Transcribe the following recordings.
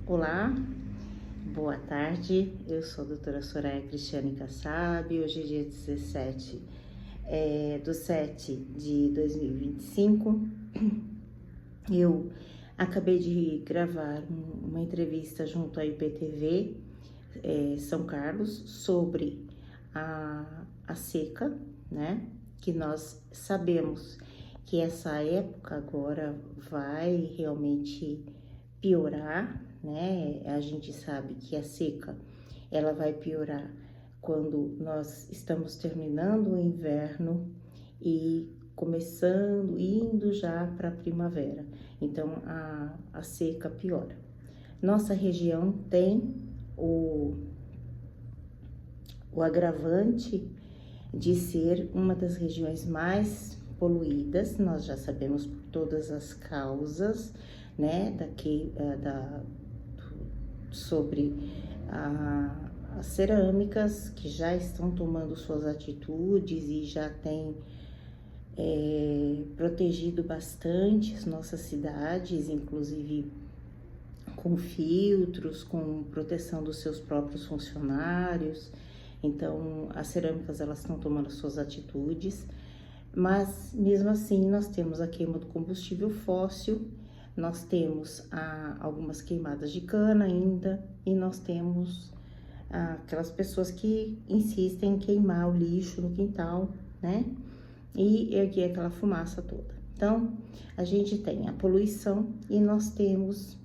Olá, boa tarde. Eu sou a doutora Soraya Cristiane Kassab. Hoje é dia 17 de 7 de 2025. Eu acabei de gravar uma entrevista junto à IPTV São Carlos sobre a seca, né? Que nós sabemos que essa época agora vai realmente piorar, né? A gente sabe que a seca ela vai piorar quando nós estamos terminando o inverno e indo já para a primavera. Então a seca piora. Nossa região tem o agravante de ser uma das regiões mais poluídas. Nós já sabemos por todas as causas, né, sobre as cerâmicas que já estão tomando suas atitudes e já têm protegido bastante as nossas cidades, inclusive com filtros, com proteção dos seus próprios funcionários. Então, as cerâmicas elas estão tomando suas atitudes, mas mesmo assim nós temos a queima do combustível fóssil, nós temos algumas queimadas de cana ainda, e nós temos aquelas pessoas que insistem em queimar o lixo no quintal, né? E erguer aquela fumaça toda. Então, a gente tem a poluição e nós temos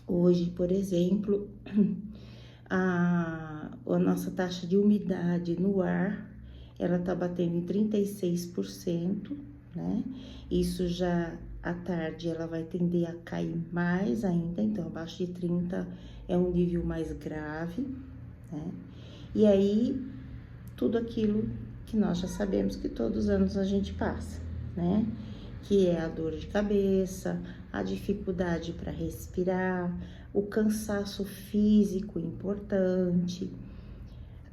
hoje, por exemplo, a nossa taxa de umidade no ar, ela tá batendo em 36%, né? Isso já à tarde ela vai tender a cair mais ainda, então abaixo de 30 é um nível mais grave, né? E aí, tudo aquilo que nós já sabemos que todos os anos a gente passa, né? Que é a dor de cabeça, a dificuldade para respirar, o cansaço físico importante,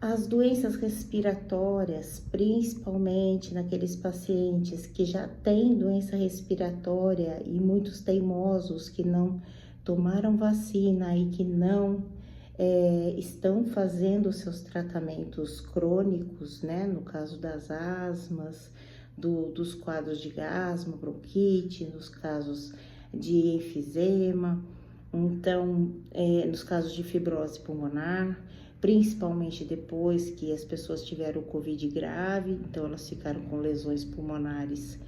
as doenças respiratórias, principalmente naqueles pacientes que já têm doença respiratória e muitos teimosos que não tomaram vacina e que não estão fazendo seus tratamentos crônicos, né? No caso das asmas, dos quadros de asma, bronquite, nos casos de enfisema, então, nos casos de fibrose pulmonar, principalmente depois que as pessoas tiveram o Covid grave, então elas ficaram com lesões pulmonares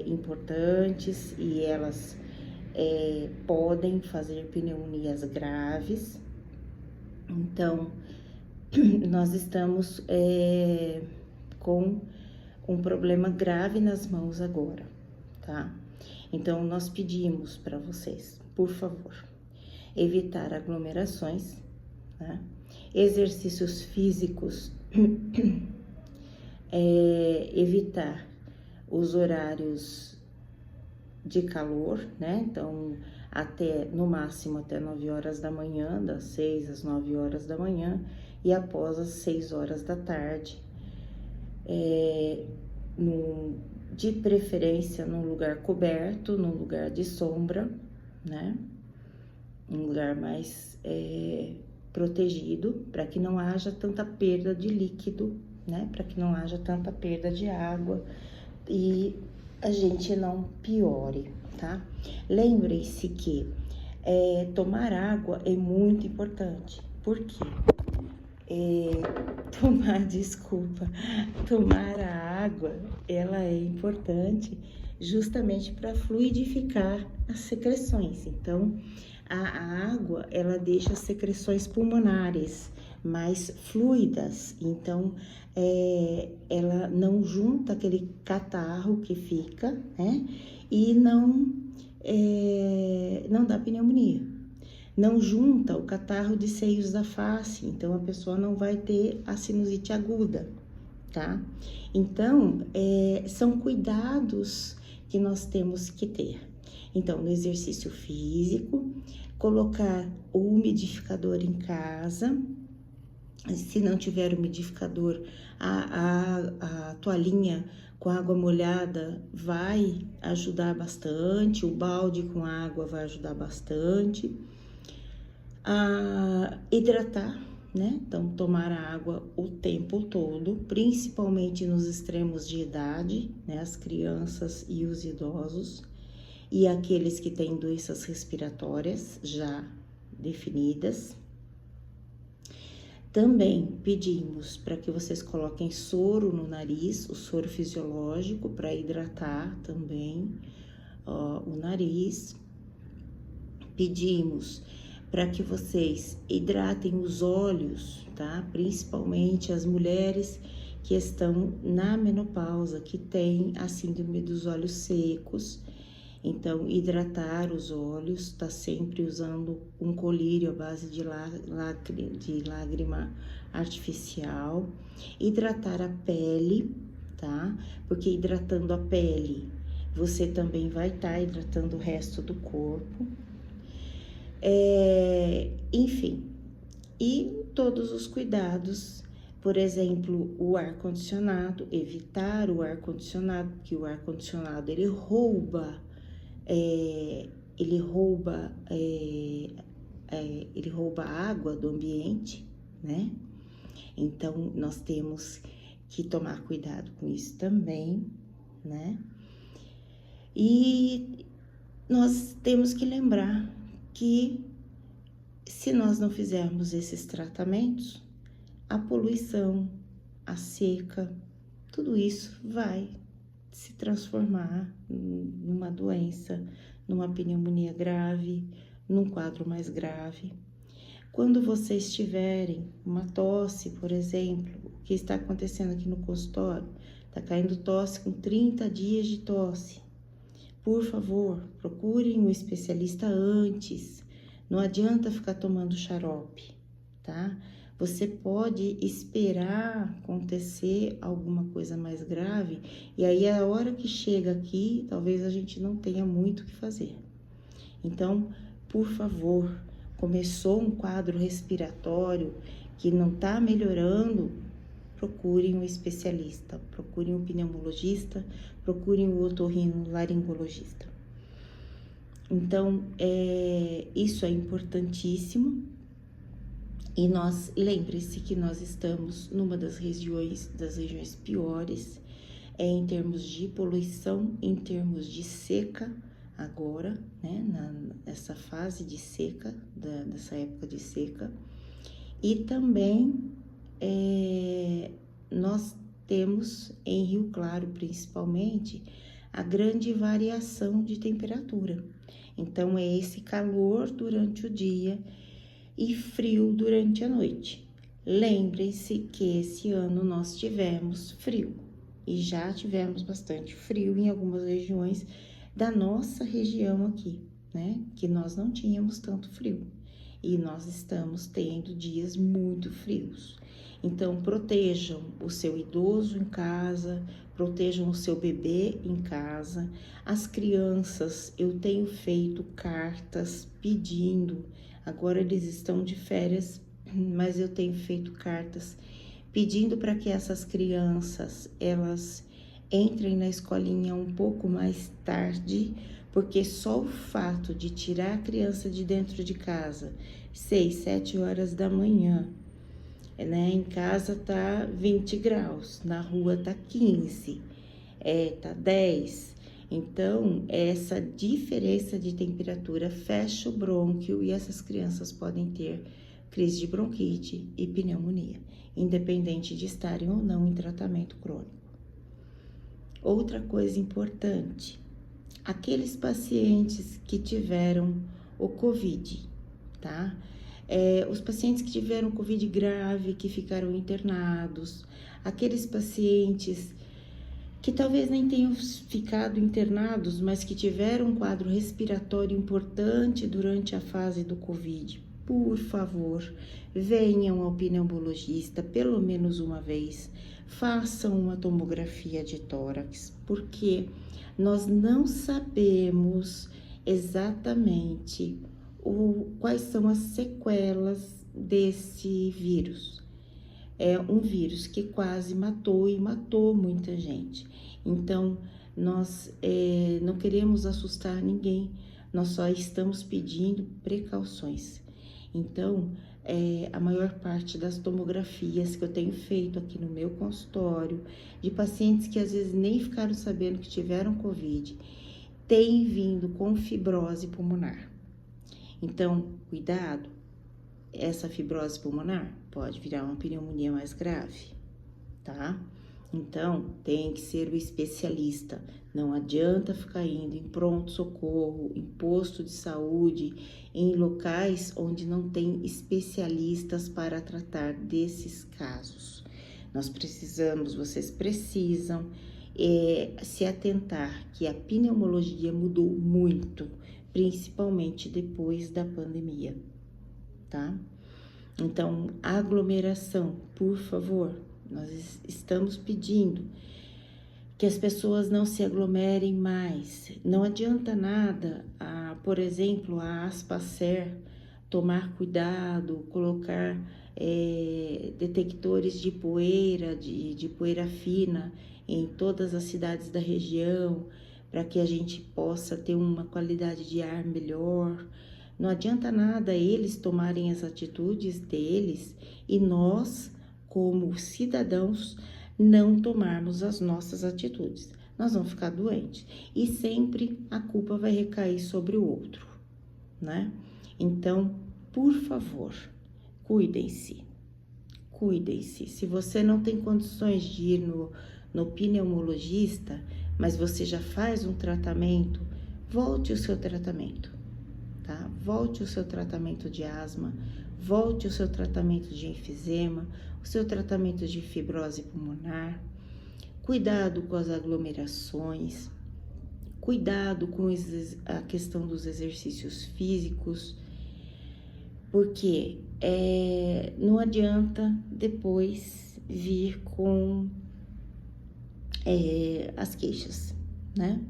importantes e elas podem fazer pneumonias graves. Então, nós estamos com um problema grave nas mãos agora, tá? Então, nós pedimos para vocês, por favor, evitar aglomerações, né? Exercícios físicos, evitar os horários de calor, né? Então, no máximo até 9 horas da manhã, das 6 às 9 horas da manhã, e após as 6 horas da tarde, de preferência num lugar coberto, num lugar de sombra, né? Um lugar mais protegido, para que não haja tanta perda de líquido, né? Para que não haja tanta perda de água e a gente não piore, tá? Lembrem-se que tomar água é muito importante. Por quê? Tomar a água, ela é importante justamente para fluidificar as secreções. Então, a água, ela deixa as secreções pulmonares mais fluidas, então ela não junta aquele catarro que fica, né? E não dá pneumonia. Não junta o catarro de seios da face, então a pessoa não vai ter a sinusite aguda, tá? Então, são cuidados que nós temos que ter. Então, no exercício físico, colocar o umidificador em casa. Se não tiver umidificador, a toalhinha com água molhada vai ajudar bastante, o balde com água vai ajudar bastante. A hidratar, né? Então, tomar água o tempo todo, principalmente nos extremos de idade, né? As crianças e os idosos, e aqueles que têm doenças respiratórias já definidas. Também pedimos para que vocês coloquem soro no nariz, o soro fisiológico, para hidratar também o nariz. Pedimos para que vocês hidratem os olhos, tá? Principalmente as mulheres que estão na menopausa, que têm a síndrome dos olhos secos. Então, hidratar os olhos, tá sempre usando um colírio à base de lágrima artificial. Hidratar a pele, tá? Porque hidratando a pele, você também vai estar hidratando o resto do corpo. Enfim, e todos os cuidados, por exemplo, o ar-condicionado, evitar o ar-condicionado, porque o ar-condicionado ele rouba a água do ambiente, né? Então, nós temos que tomar cuidado com isso também, né? E nós temos que lembrar que se nós não fizermos esses tratamentos, a poluição, a seca, tudo isso vai se transformar numa doença, numa pneumonia grave, num quadro mais grave. Quando vocês tiverem uma tosse, por exemplo, o que está acontecendo aqui no consultório, está caindo tosse com 30 dias de tosse. Por favor, procurem um especialista antes. Não adianta ficar tomando xarope, tá? Você pode esperar acontecer alguma coisa mais grave e aí a hora que chega aqui, talvez a gente não tenha muito o que fazer. Então, por favor, começou um quadro respiratório que não está melhorando, procurem um especialista, procurem um pneumologista, procurem um otorrinolaringologista. Então, isso é importantíssimo. E lembre-se que nós estamos numa das regiões piores, em termos de poluição, em termos de seca, agora, né, nessa fase de seca, dessa época de seca. E também nós temos em Rio Claro, principalmente, a grande variação de temperatura. Então, é esse calor durante o dia e frio durante a noite. Lembrem-se que esse ano nós tivemos frio e já tivemos bastante frio em algumas regiões da nossa região aqui, né? Que nós não tínhamos tanto frio e nós estamos tendo dias muito frios. Então, protejam o seu idoso em casa, protejam o seu bebê em casa. As crianças, eu tenho feito cartas pedindo. Agora eles estão de férias, mas eu tenho feito cartas pedindo para que essas crianças, elas entrem na escolinha um pouco mais tarde, porque só o fato de tirar a criança de dentro de casa, 6, 7 horas da manhã, né? Em casa tá 20 graus, na rua tá 15, tá 10. Então, essa diferença de temperatura fecha o brônquio e essas crianças podem ter crise de bronquite e pneumonia, independente de estarem ou não em tratamento crônico. Outra coisa importante, aqueles pacientes que tiveram o COVID, tá? Os pacientes que tiveram COVID grave, que ficaram internados, aqueles pacientes que talvez nem tenham ficado internados, mas que tiveram um quadro respiratório importante durante a fase do COVID, por favor, venham ao pneumologista pelo menos uma vez, façam uma tomografia de tórax, porque nós não sabemos exatamente quais são as sequelas desse vírus. é um vírus que quase matou e matou muita gente. Então, nós não queremos assustar ninguém, nós só estamos pedindo precauções. Então, a maior parte das tomografias que eu tenho feito aqui no meu consultório, de pacientes que às vezes nem ficaram sabendo que tiveram Covid, tem vindo com fibrose pulmonar. Então, cuidado, essa fibrose pulmonar pode virar uma pneumonia mais grave, tá? Então, tem que ser o especialista. Não adianta ficar indo em pronto-socorro, em posto de saúde, em locais onde não tem especialistas para tratar desses casos. Vocês precisam se atentar que a pneumologia mudou muito, principalmente depois da pandemia, tá? Então, aglomeração, por favor, nós estamos pedindo que as pessoas não se aglomerem mais. Não adianta nada, por exemplo, a Aspacer tomar cuidado, colocar detectores de poeira, de poeira fina em todas as cidades da região, para que a gente possa ter uma qualidade de ar melhor. Não adianta nada eles tomarem as atitudes deles e nós, como cidadãos, não tomarmos as nossas atitudes. Nós vamos ficar doentes e sempre a culpa vai recair sobre o outro, né? Então, por favor, cuidem-se, cuidem-se. Se você não tem condições de ir no pneumologista, mas você já faz um tratamento, volte o seu tratamento, tá? Volte o seu tratamento de asma, volte o seu tratamento de enfisema, o seu tratamento de fibrose pulmonar. Cuidado com as aglomerações, cuidado com a questão dos exercícios físicos, porque não adianta depois vir com as queixas, né?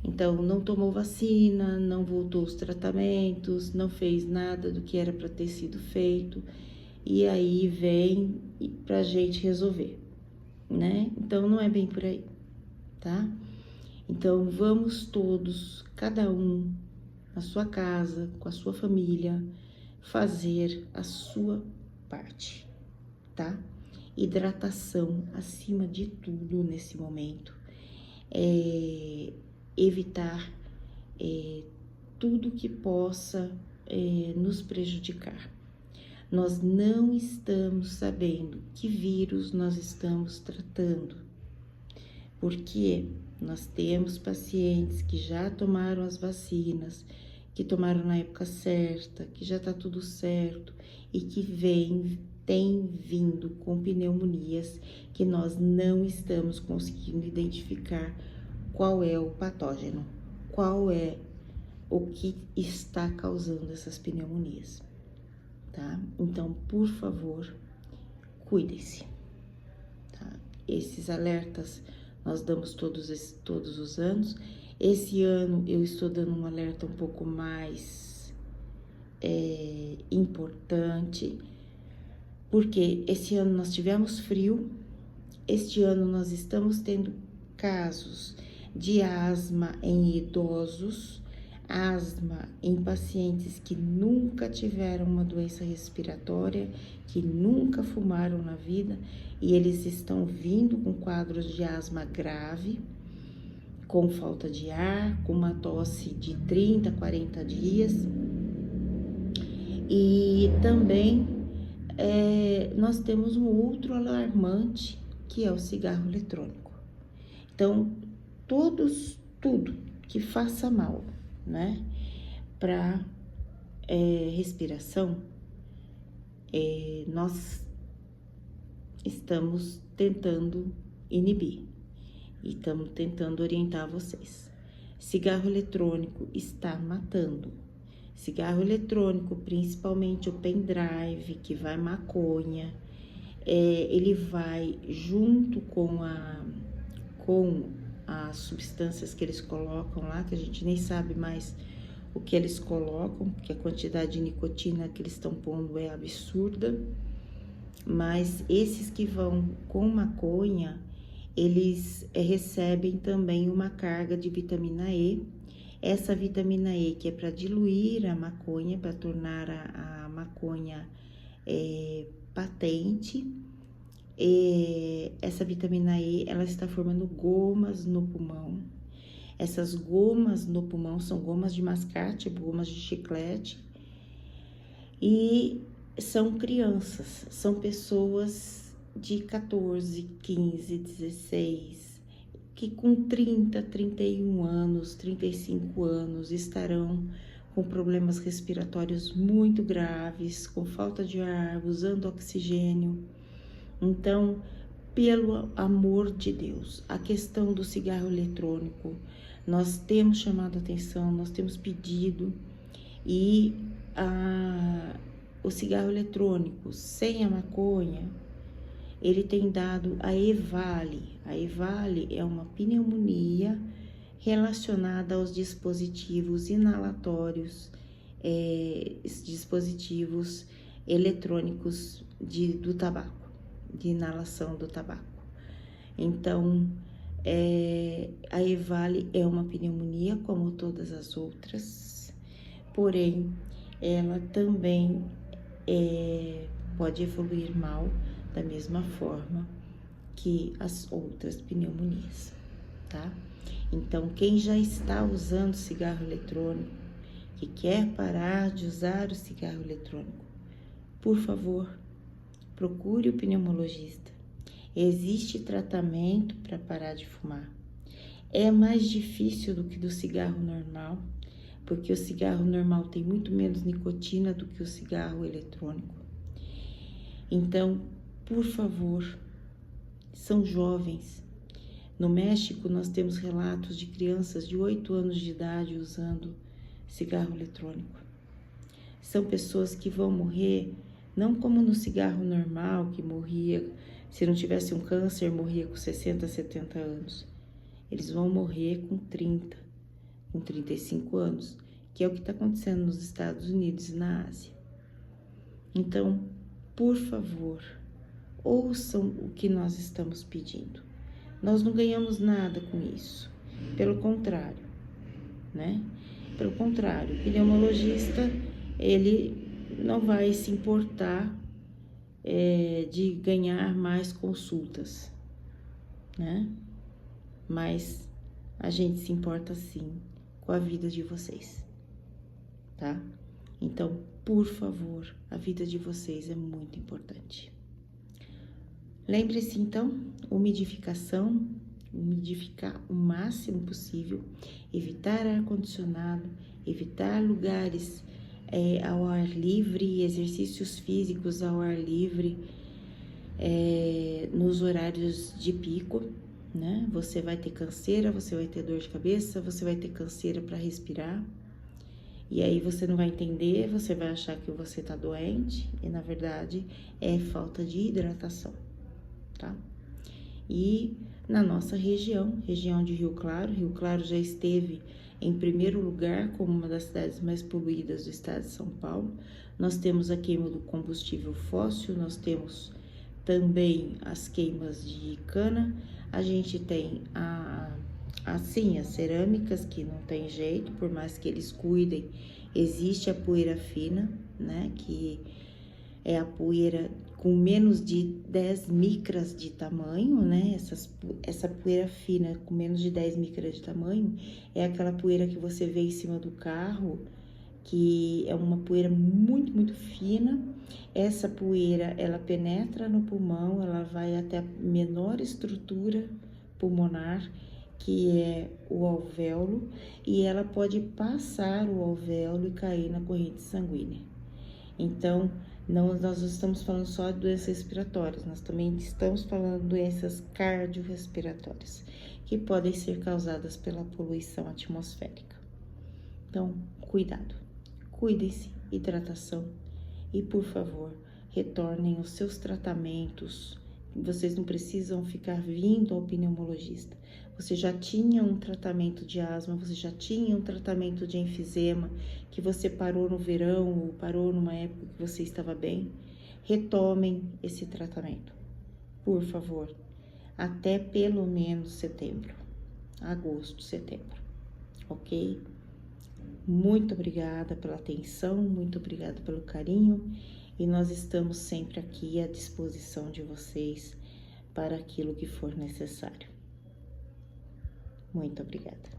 Então, não tomou vacina, não voltou os tratamentos, não fez nada do que era para ter sido feito, e aí vem pra gente resolver, né? Então, não é bem por aí, tá? Então, vamos todos, cada um, na sua casa, com a sua família, fazer a sua parte, tá? Hidratação acima de tudo nesse momento. Evitar tudo que possa nos prejudicar. Nós não estamos sabendo que vírus nós estamos tratando, porque nós temos pacientes que já tomaram as vacinas, que tomaram na época certa, que já tá tudo certo e que tem vindo com pneumonias que nós não estamos conseguindo identificar qual é o patógeno, qual é o que está causando essas pneumonias, tá? Então, por favor, cuidem-se, tá? Esses alertas nós damos todos os anos. Esse ano eu estou dando um alerta um pouco mais importante, porque esse ano nós tivemos frio, este ano nós estamos tendo casos de asma em idosos, asma em pacientes que nunca tiveram uma doença respiratória, que nunca fumaram na vida, e eles estão vindo com quadros de asma grave, com falta de ar, com uma tosse de 30, 40 dias. E também nós temos um outro alarmante, que é o cigarro eletrônico. Então, tudo que faça mal, né, para respiração, nós estamos tentando inibir e estamos tentando orientar vocês. Cigarro eletrônico está matando. Cigarro eletrônico, principalmente o pendrive, que vai maconha, ele vai junto com as substâncias que eles colocam lá, que a gente nem sabe mais o que eles colocam, porque a quantidade de nicotina que eles estão pondo é absurda. Mas esses que vão com maconha, eles recebem também uma carga de vitamina E. Essa vitamina E que é para diluir a maconha, para tornar a maconha patente. Essa vitamina E, ela está formando gomas no pulmão. Essas gomas no pulmão são gomas de mascate, gomas de chiclete. E são crianças, são pessoas de 14, 15, 16, que com 30, 31 anos, 35 anos estarão com problemas respiratórios muito graves, com falta de ar, usando oxigênio. Então, pelo amor de Deus, a questão do cigarro eletrônico, nós temos chamado a atenção, nós temos pedido, e o cigarro eletrônico sem a maconha, ele tem dado a EVALI. A EVALI é uma pneumonia relacionada aos dispositivos inalatórios, dispositivos eletrônicos do tabaco, de inalação do tabaco. Então, a EVALI é uma pneumonia como todas as outras, porém, ela também pode evoluir mal da mesma forma que as outras pneumonias, tá? Então, quem já está usando cigarro eletrônico, que quer parar de usar o cigarro eletrônico, por favor, procure o pneumologista. Existe tratamento para parar de fumar. É mais difícil do que do cigarro normal, porque o cigarro normal tem muito menos nicotina do que o cigarro eletrônico. Então, por favor, são jovens. No México, nós temos relatos de crianças de 8 anos de idade usando cigarro eletrônico. São pessoas que vão morrer, não como no cigarro normal, que morria, se não tivesse um câncer, morria com 60, 70 anos. Eles vão morrer com 30, com 35 anos, que é o que está acontecendo nos Estados Unidos e na Ásia. Então, por favor, ouçam o que nós estamos pedindo. Nós não ganhamos nada com isso. Pelo contrário, né? Pelo contrário, o pneumologista, ele não vai se importar de ganhar mais consultas, né? Mas a gente se importa sim com a vida de vocês, tá? Então, por favor, a vida de vocês é muito importante. Lembre-se, então, umidificação, umidificar o máximo possível, evitar ar-condicionado, evitar lugares ao ar livre, exercícios físicos ao ar livre, nos horários de pico, né? Você vai ter canseira, você vai ter dor de cabeça, você vai ter canseira para respirar. E aí você não vai entender, você vai achar que você tá doente e na verdade é falta de hidratação, tá? E na nossa região de Rio Claro já esteve em primeiro lugar como uma das cidades mais poluídas do estado de São Paulo. Nós temos a queima do combustível fóssil, nós temos também as queimas de cana, a gente tem as cerâmicas, que não tem jeito, por mais que eles cuidem, existe a poeira fina, né, que é a poeira com menos de 10 micras de tamanho, né, essa poeira fina com menos de 10 micras de tamanho, é aquela poeira que você vê em cima do carro, que é uma poeira muito, muito fina. Essa poeira, ela penetra no pulmão, ela vai até a menor estrutura pulmonar, que é o alvéolo, e ela pode passar o alvéolo e cair na corrente sanguínea. Então, nós não estamos falando só de doenças respiratórias, nós também estamos falando de doenças cardiorrespiratórias, que podem ser causadas pela poluição atmosférica. Então, cuidado, cuidem-se, hidratação, e por favor, retornem os seus tratamentos. Vocês não precisam ficar vindo ao pneumologista. Você já tinha um tratamento de asma, você já tinha um tratamento de enfisema, que você parou no verão ou parou numa época que você estava bem. retomem esse tratamento, por favor, até pelo menos setembro, agosto, setembro, ok? Muito obrigada pela atenção, muito obrigada pelo carinho, e nós estamos sempre aqui à disposição de vocês para aquilo que for necessário. Muito obrigada.